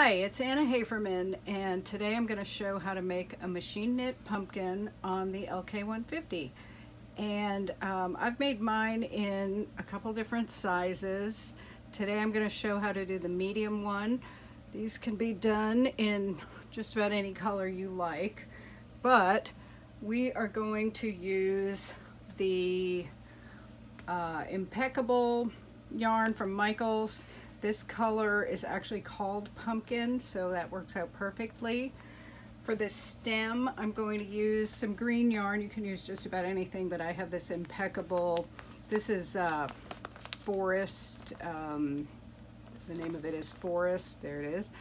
Hi, it's Anna Haferman, and today I'm going to show how to make a machine knit pumpkin on the LK150. And I've made mine in a couple different sizes. Today I'm going to show how to do the medium one. These can be done in just about any color you like, but we are going to use the Impeccable yarn from Michaels. This color is actually called pumpkin, so that works out perfectly. For this stem, I'm going to use some green yarn. You can use just about anything, but I have this Impeccable. This is Forest. The name of it is Forest. There it is.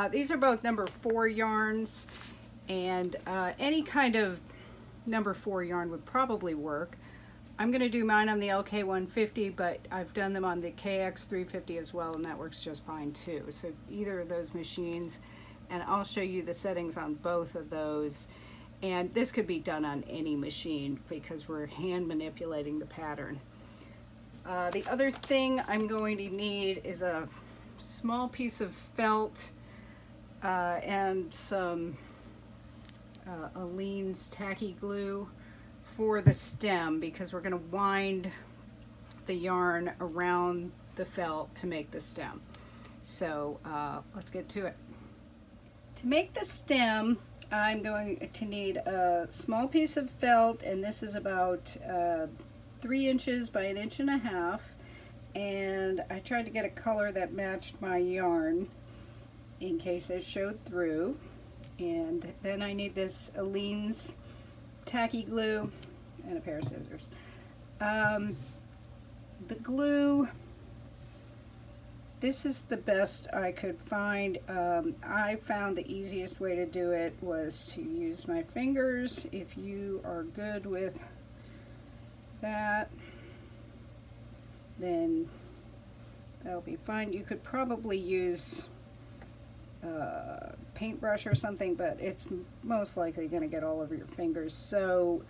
These are both number 4 yarns, and any kind of number 4 yarn would probably work. I'm going to do mine on the LK150, but I've done them on the KX350 as well, and that works just fine too. So either of those machines, and I'll show you the settings on both of those. And this could be done on any machine because we're hand manipulating the pattern. The other thing I'm going to need is a small piece of felt and some Aleene's tacky glue for the stem, because we're going to wind the yarn around the felt to make the stem. So let's get to it. To make the stem, I'm going to need a small piece of felt, and this is about 3 inches by 1.5 inches, and I tried to get a color that matched my yarn in case it showed through. And then I need this Aleene's tacky glue and a pair of scissors. The glue, this is the best I could find. I found the easiest way to do it was to use my fingers. If you are good with that, then that'll be fine. You could probably use paintbrush or something, but it's most likely going to get all over your fingers. So,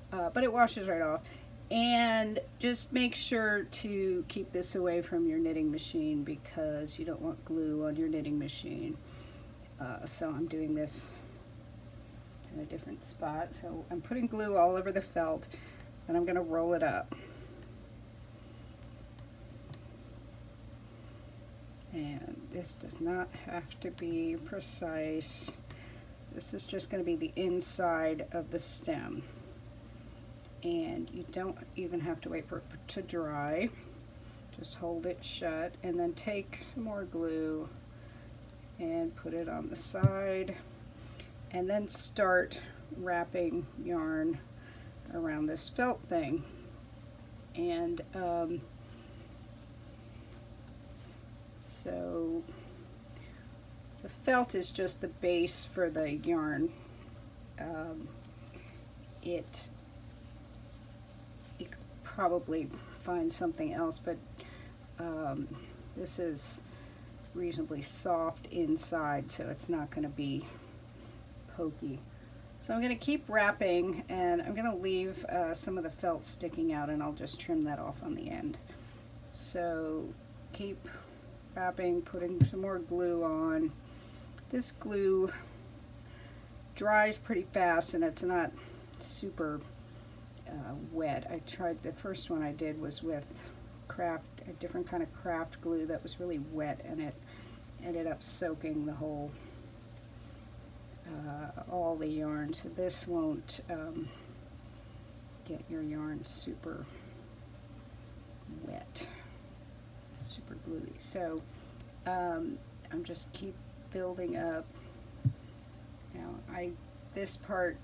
but it washes right off. And just make sure to keep this away from your knitting machine because you don't want glue on your knitting machine. So I'm doing this in a different spot. So I'm putting glue all over the felt, and I'm going to roll it up. And this does not have to be precise. This is just going to be the inside of the stem. And you don't even have to wait for it to dry. Just hold it shut and then take some more glue and put it on the side. And then start wrapping yarn around this felt thing. And so the felt is just the base for the yarn. You could probably find something else, but this is reasonably soft inside, so it's not going to be pokey. So I'm going to keep wrapping, and I'm going to leave some of the felt sticking out, and I'll just trim that off on the end. So keep wrapping, putting some more glue on. This glue dries pretty fast, and it's not super wet. I tried, the first one I did was with a different kind of craft glue that was really wet, and it ended up soaking the whole all the yarn. So this won't get your yarn super wet, super gluey. So I'm just keep building up. Now this part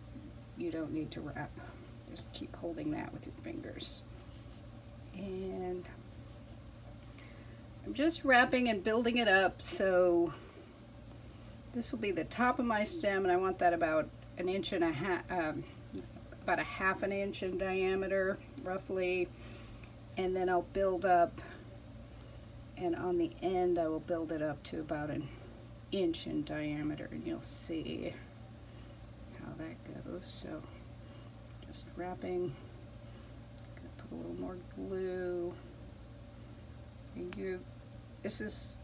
you don't need to wrap. Just keep holding that with your fingers. And I'm just wrapping and building it up. So this will be the top of my stem, and I want that about 1.5 inches, about 1/2 inch in diameter, roughly. And then I'll build up, and on the end I will build it up to about 1 inch in diameter, and you'll see how that goes. So just wrapping, gonna put a little more glue. And this is,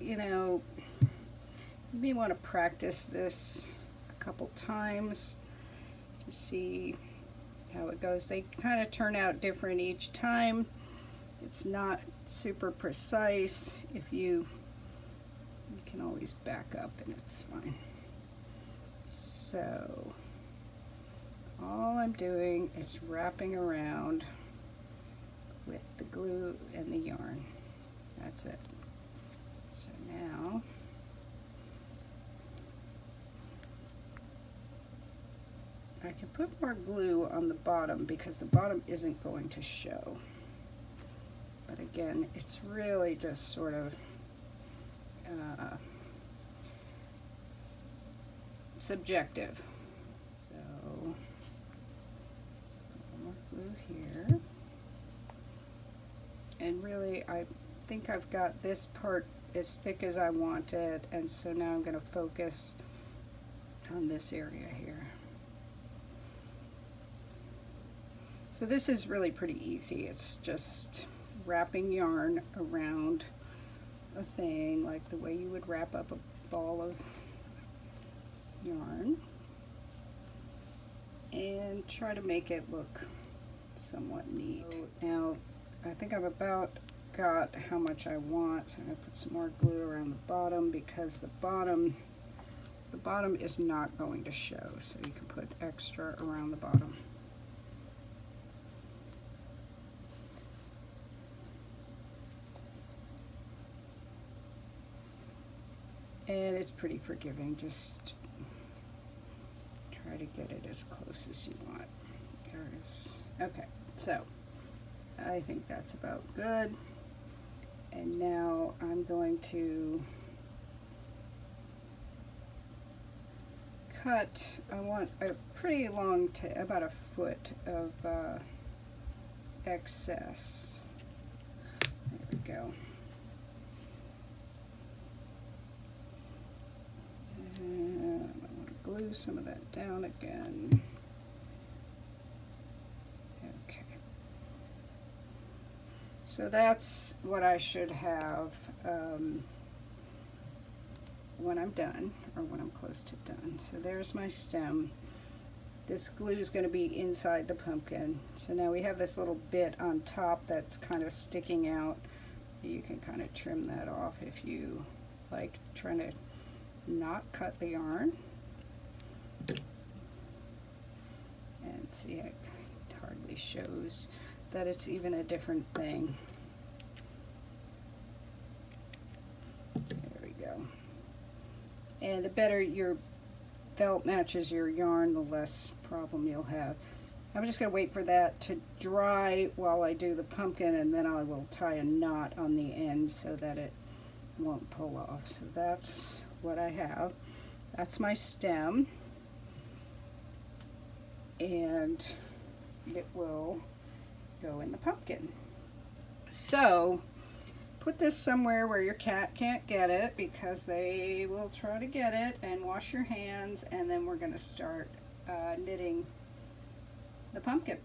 You may want to practice this a couple times to see how it goes. They kind of turn out different each time. It's not super precise. If you can always back up and it's fine. So all I'm doing is wrapping around with the glue and the yarn. That's it. So now I can put more glue on the bottom because the bottom isn't going to show. But again, it's really just sort of subjective. So more glue here. And really, I think I've got this part as thick as I want it, and so now I'm going to focus on this area here. So this is really pretty easy. It's just wrapping yarn around a thing like the way you would wrap up a ball of yarn and try to make it look somewhat neat. So now I think I've about got how much I want. So I'm going to put some more glue around the bottom because the bottom is not going to show, so you can put extra around the bottom. And it's pretty forgiving, just try to get it as close as you want. There it is. Okay, so I think that's about good. And now I'm going to cut, I want a pretty long, about a foot of excess. There we go. And I want to glue some of that down again. Okay. So that's what I should have when I'm done, or when I'm close to done. So there's my stem. This glue is going to be inside the pumpkin. So now we have this little bit on top that's kind of sticking out. You can kind of trim that off if you like, trying to not cut the yarn. And see, it hardly shows that it's even a different thing. There we go. And the better your felt matches your yarn, the less problem you'll have. I'm just going to wait for that to dry while I do the pumpkin, and then I will tie a knot on the end so that it won't pull off. So that's what I have. That's my stem, and it will go in the pumpkin. So put this somewhere where your cat can't get it, because they will try to get it, and wash your hands, and then we're going to start knitting the pumpkin.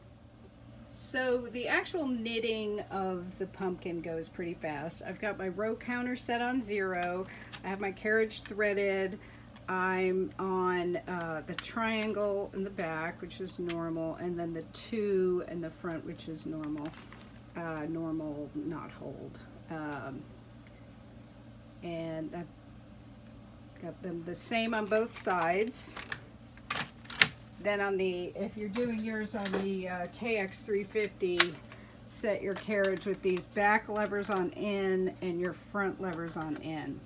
So the actual knitting of the pumpkin goes pretty fast. I've got my row counter set on 0. I have my carriage threaded. I'm on the triangle in the back, which is normal, and then the 2 in the front, which is normal. Normal, not hold. And I've got them the same on both sides. Then on the, if you're doing yours on the KX350, set your carriage with these back levers on in and your front levers on in.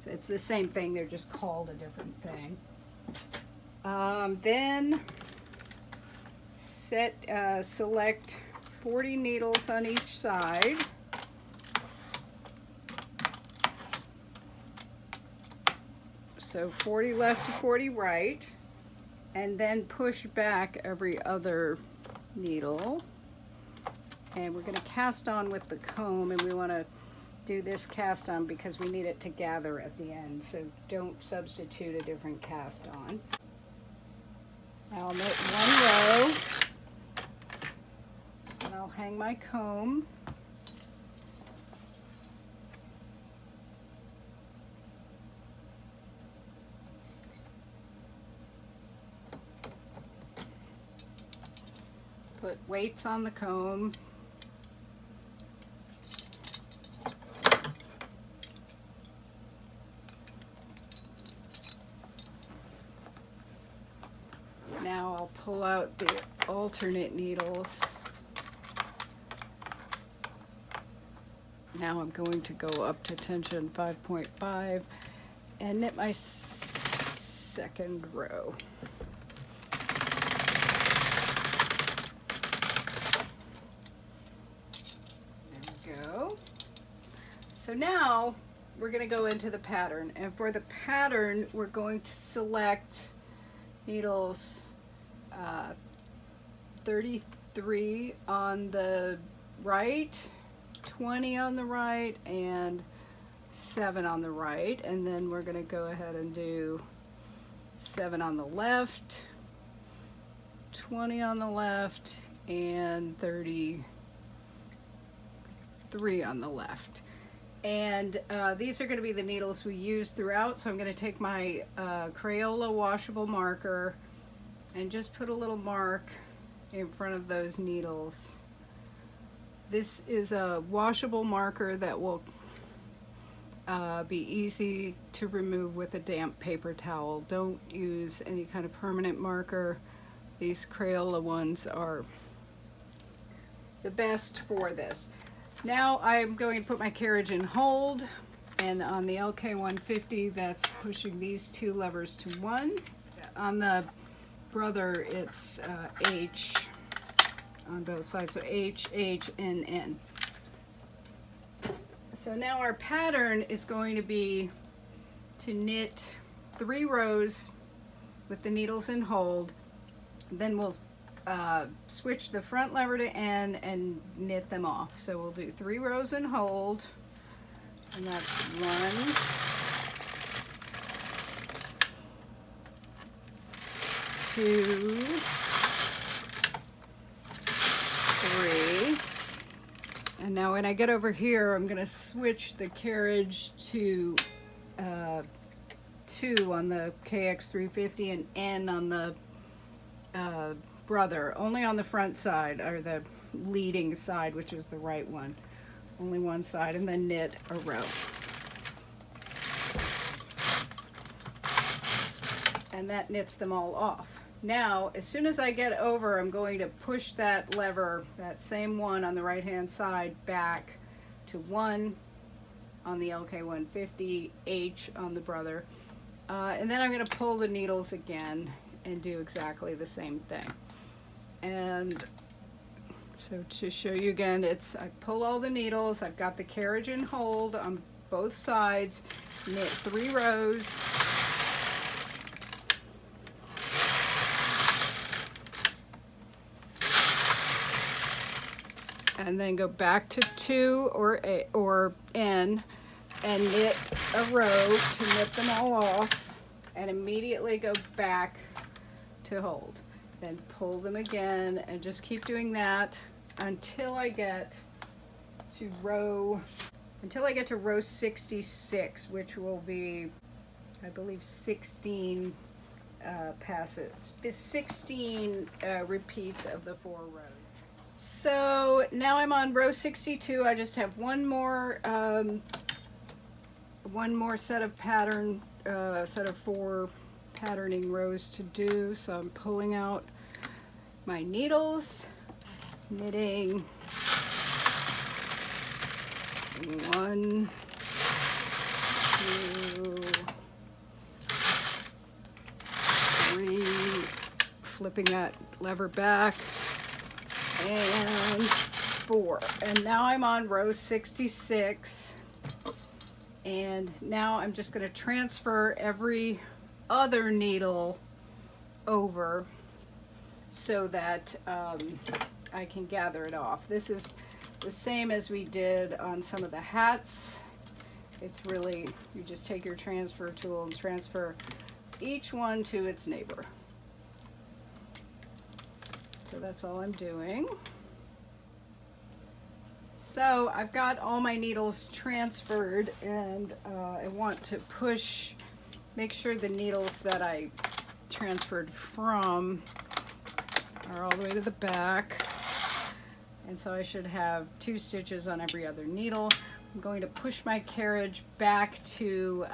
So it's the same thing, they're just called a different thing. Then select 40 needles on each side. So 40 left to 40 right. And then push back every other needle. And we're going to cast on with the comb, and we want to do this cast on because we need it to gather at the end. So don't substitute a different cast on. I'll knit one row, and I'll hang my comb. Put weights on the comb. Now I'll pull out the alternate needles. Now I'm going to go up to tension 5.5 and knit my second row. There we go. So now we're going to go into the pattern, and for the pattern we're going to select needles 33 on the right, 20 on the right, and 7 on the right, and then we're going to go ahead and do 7 on the left, 20 on the left, and 33 on the left. And these are going to be the needles we use throughout, so I'm going to take my Crayola washable marker and just put a little mark in front of those needles. This is a washable marker that will be easy to remove with a damp paper towel. Don't use any kind of permanent marker. These Crayola ones are the best for this. Now I'm going to put my carriage in hold, and on the LK150 that's pushing these two levers to 1. On the brother it's H on both sides, so H, H, N, N. So now our pattern is going to be to knit 3 rows with the needles in hold. Then we'll switch the front lever to N and knit them off. So we'll do 3 rows in hold, and that's 1, 2, 3. And now when I get over here, I'm going to switch the carriage to 2 on the KX350 and N on the brother, only on the front side, or the leading side, which is the right one. Only one side, and then knit a row. And that knits them all off. Now, as soon as I get over, I'm going to push that lever, that same one on the right hand side, back to 1 on the LK150, H on the brother, and then I'm going to pull the needles again and do exactly the same thing. And so to show you again, I pull all the needles, I've got the carriage in hold on both sides, knit 3 rows, and then go back to 2 or N and knit a row to knit them all off, and immediately go back to hold. Then pull them again and just keep doing that until I get to row 66, which will be, I believe, 16 passes, 16 repeats of the 4 rows. So now I'm on row 62. I just have one more set of set of 4 patterning rows to do. So I'm pulling out my needles, knitting 1, 2, 3, flipping that lever back, and 4. And now I'm on row 66, and now I'm just going to transfer every other needle over so that I can gather it off. This is the same as we did on some of the hats. It's really, you just take your transfer tool and transfer each one to its neighbor. So that's all I'm doing. So I've got all my needles transferred, and I want to make sure the needles that I transferred from are all the way to the back. and so I should have 2 stitches on every other needle. I'm going to push my carriage back to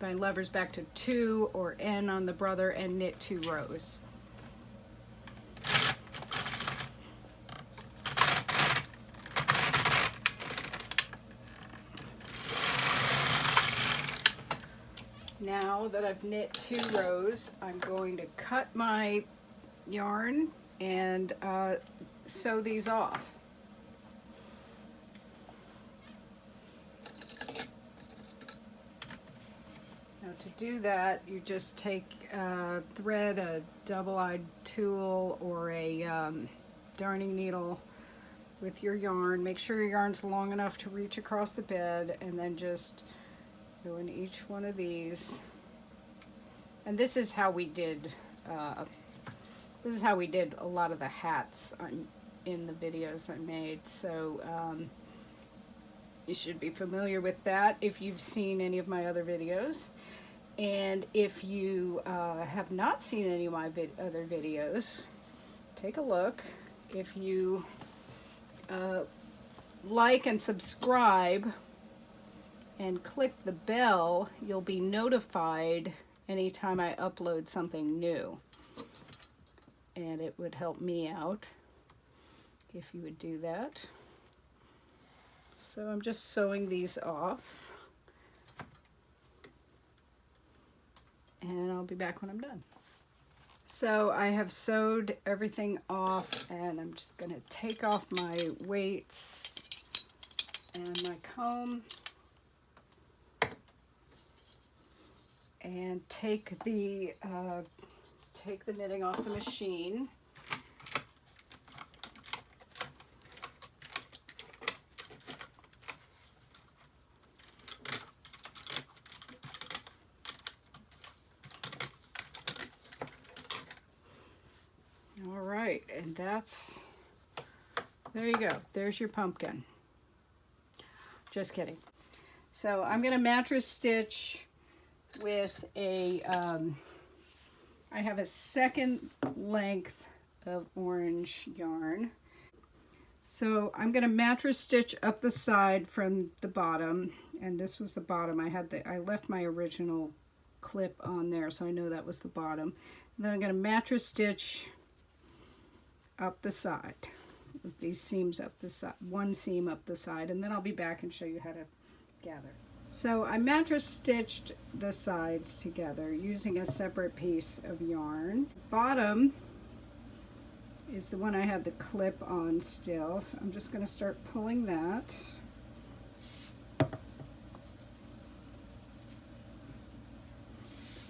my levers back to 2 or N on the brother and knit 2 rows. Now that I've knit 2 rows, I'm going to cut my yarn and sew these off. Now to do that, you just take thread, a double-eyed tool, or a darning needle with your yarn. Make sure your yarn's long enough to reach across the bed, and then just go in each one of these. And this is how we did a lot of the hats in the videos I made. So you should be familiar with that if you've seen any of my other videos. And if you have not seen any of my other videos, take a look. If you like and subscribe and click the bell, you'll be notified anytime I upload something new. And it would help me out if you would do that. So I'm just sewing these off. And I'll be back when I'm done. So I have sewed everything off, and I'm just going to take off my weights and my comb and take the knitting off the machine. All right, and there you go. There's your pumpkin. Just kidding. So I'm going to mattress stitch with a, I have a 2nd length of orange yarn. So I'm going to mattress stitch up the side from the bottom, and this was the bottom. I left my original clip on there, so I know that was the bottom. And then I'm going to mattress stitch up the side with these seams up the side, 1 seam up the side, and then I'll be back and show you how to gather. So I mattress stitched the sides together using a separate piece of yarn. Bottom is the one I had the clip on still, so I'm just going to start pulling that.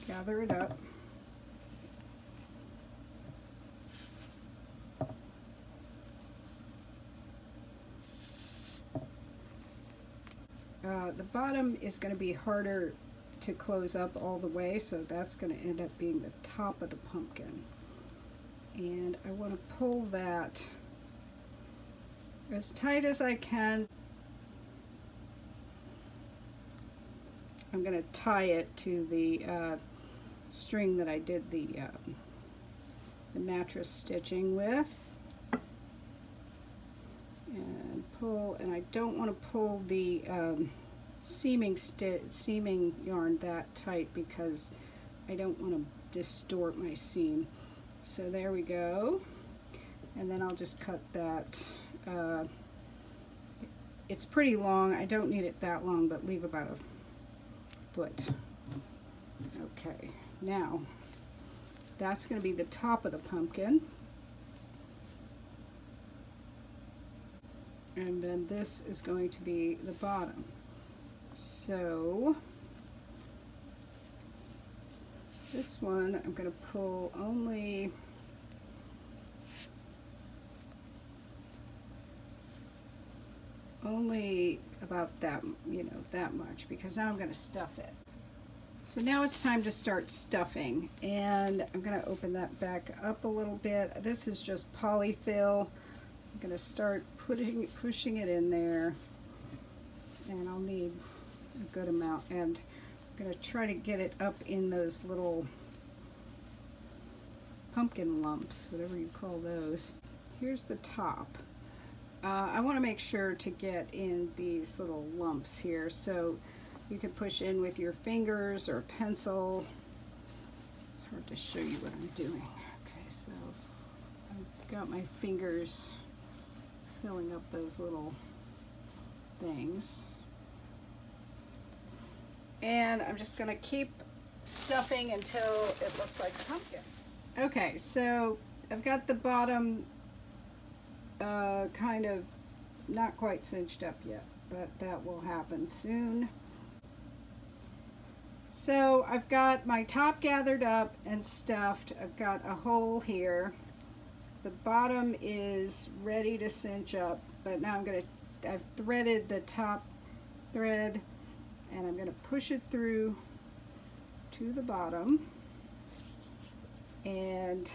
Gather it up. The bottom is going to be harder to close up all the way, so that's going to end up being the top of the pumpkin. And I want to pull that as tight as I can. I'm going to tie it to the string that I did the mattress stitching with. And pull, and I don't want to pull the seaming yarn that tight because I don't want to distort my seam. So there we go, and then I'll just cut that. It's pretty long. I don't need it that long, but leave about a foot. Okay, now that's going to be the top of the pumpkin. And then this is going to be the bottom. So this one I'm going to pull only about that, that much, because now I'm going to stuff it. So now it's time to start stuffing, and I'm going to open that back up a little bit. This is just polyfill. I'm going to start pushing it in there, and I'll need a good amount, and I'm going to try to get it up in those little pumpkin lumps, whatever you call those. here's the top. I want to make sure to get in these little lumps here, so you can push in with your fingers or pencil. It's hard to show you what I'm doing. Okay, so I've got my fingers filling up those little things. And I'm just going to keep stuffing until it looks like a pumpkin. Okay, so I've got the bottom kind of not quite cinched up yet, but that will happen soon. So I've got my top gathered up and stuffed. I've got a hole here. The bottom is ready to cinch up, but now I've threaded the top thread and I'm gonna push it through to the bottom, and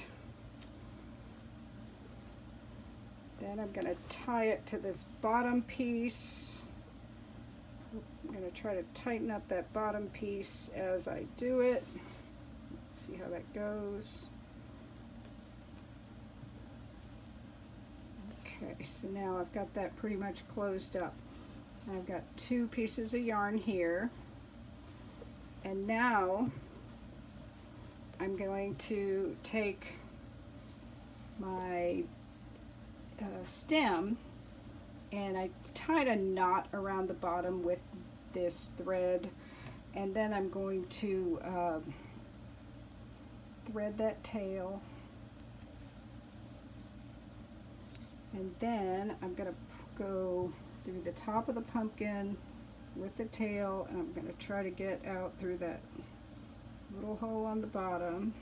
then I'm going to tie it to this bottom piece. I'm going to try to tighten up that bottom piece as I do it. Let's see how that goes. Okay, so now I've got that pretty much closed up. I've got 2 pieces of yarn here. And now I'm going to take my stem, and I tied a knot around the bottom with this thread, and then I'm going to thread that tail, and then I'm going to go through the top of the pumpkin with the tail, and I'm going to try to get out through that little hole on the bottom.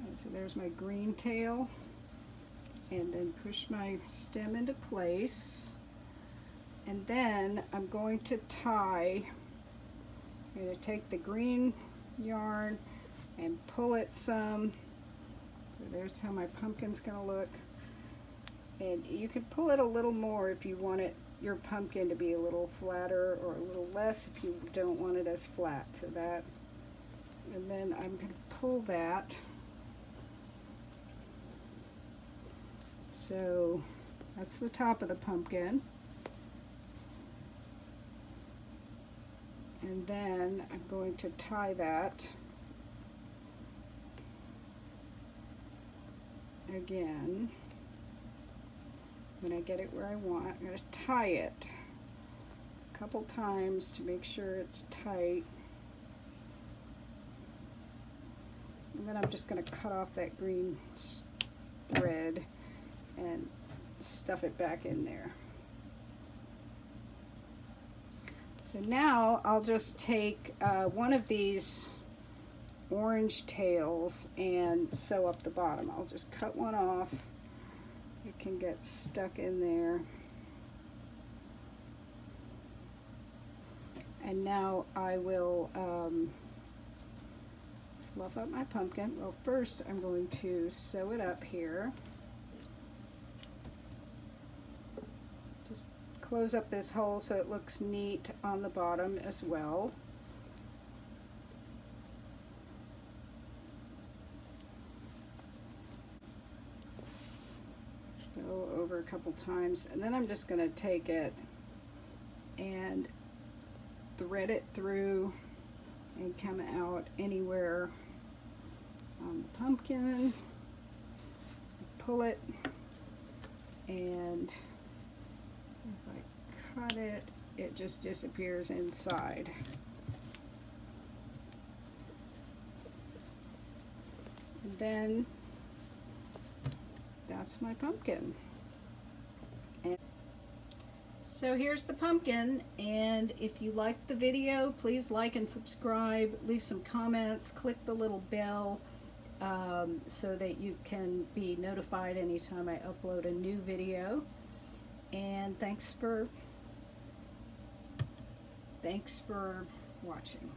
And so there's my green tail, and then push my stem into place, and then I'm going to tie. I'm going to take the green yarn and pull it some. So there's how my pumpkin's going to look. And you can pull it a little more if you want your pumpkin to be a little flatter, or a little less if you don't want it as flat. So that, and then I'm going to pull that. So that's the top of the pumpkin. And then I'm going to tie that again. When I get it where I want, I'm going to tie it a couple times to make sure it's tight. And then I'm just going to cut off that green thread and stuff it back in there. So now I'll just take one of these orange tails and sew up the bottom. I'll just cut one off. It can get stuck in there. And now I will fluff up my pumpkin. Well, first I'm going to sew it up here. Just close up this hole so it looks neat on the bottom as well. Go over a couple times, and then I'm just going to take it and thread it through and come out anywhere on the pumpkin. Pull it, and if I cut it, it just disappears inside. And then that's my pumpkin. And so here's the pumpkin, and if you liked the video, please like and subscribe, leave some comments, click the little bell so that you can be notified anytime I upload a new video. And thanks for watching.